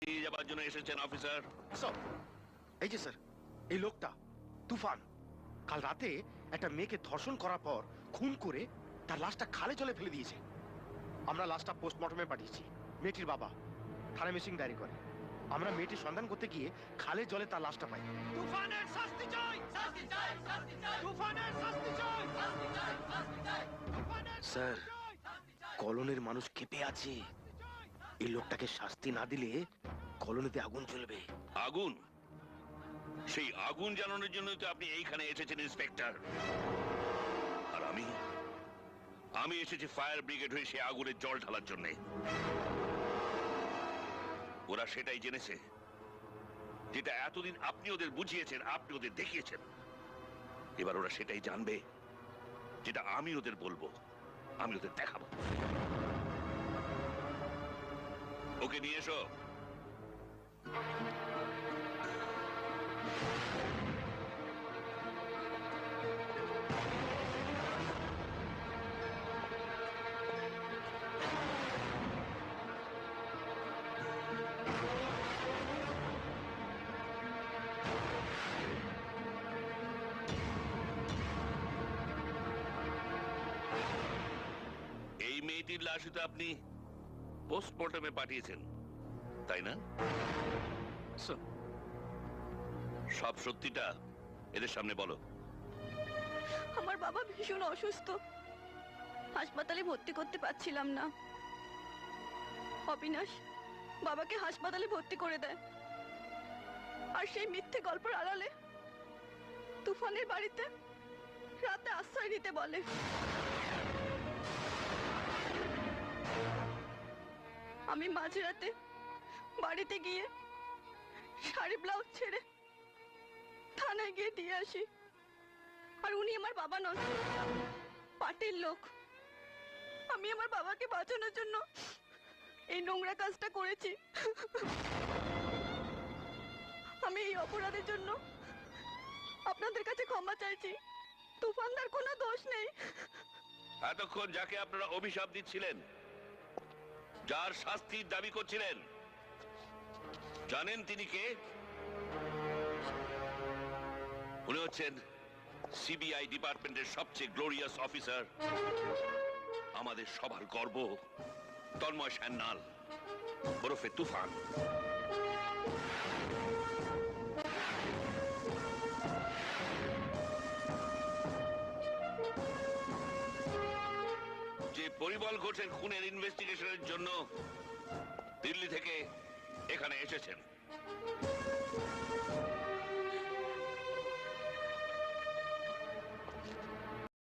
নিয়ে যাবার জন্য এসেছেন অফিসার? স্যার, এই যে স্যার, এই লোকটা তুফান কাল রাতে একটা মেয়েকে ধর্ষণ করার পর খুন করে তার লাশটা খালে জলে ফেলে দিয়েছে। আমরা লাশটা পোস্টমর্টমে পাঠিয়েছি। মেয়েটির বাবা থানায় মিসিং ডায়েরি করে। আমরা মেয়েটির সন্ধান করতে গিয়ে খালে জলে তার লাশটা পাই। তুফানের শাস্তি চাই, শাস্তি চাই, শাস্তি চাই, তুফানের শাস্তি চাই, শাস্তি চাই, শাস্তি চাই, তুফানের স্যার, কলোনির মানুষ ক্ষেপে আছে। এই লোকটাকে শাস্তি না দিলে কলোনিতে আগুন জ্বলবে। আগুন? সেই আগুন জ্বালানোর জন্য তো আপনি এইখানে এসেছেন ইন্সপেক্টর। আর আমি এসেছি ফায়ার ব্রিগেড হয়ে সেই আগুনের জল ঢালার জন্য। ওরা সেটাই জেনেছে যেটা এতদিন আপনি ওদের বুঝিয়েছেন, আপনি ওদের দেখিয়েছেন। এবার ওরা সেটাই জানবে যেটা আমি ওদের বলবো, আমি ওদের দেখাবো। ওকে নিয়ে এসো। এই মেয়েটির লাশই তো আপনি পোস্টমর্টমে পাঠিয়েছেন, তাই না? সব সত্যিটা এদের সামনে বলো। আমার বাবা ভীষণ অসুস্থ, হাসপাতালে ভর্তি করতে পারছিলাম না। অবিনাশ বাবাকে হাসপাতালে ভর্তি করে দেয়, আর সেই মিথ্যে গল্পের আড়ালে তুফানের বাড়িতে রাতে আশ্রয় নিতে বলে। আমি মাঝরাতে বাড়িতে গিয়ে শাড়ি ব্লাউজ ছেড়ে থানায় গিয়ে দিয়ে আসি। আর উনি আমার বাবা নন, পার্টির লোক। আমি আমার বাবাকে বাঁচানোর জন্য এই নোংরা কাজটা করেছি। আমি এই অপরাধের জন্য আপনাদের কাছে ক্ষমা চাইছি। তুফানদার কোনো দোষ নেই। এতক্ষণ যাকে আপনারা অভিশাপ দিচ্ছিলেন, যার শাস্তির দাবি করছিলেন, জানেন তিনি কে? উনি হচ্ছেন সিবিআই ডিপার্টমেন্টের সবচেয়ে গ্লোরিয়াস অফিসার, আমাদের সবার গর্ব তন্ময় সান্যাল ওরফে তুফান। যে পরিমল ঘোষের খুনের ইনভেস্টিগেশনের জন্য দিল্লি থেকে এখানে এসেছেন।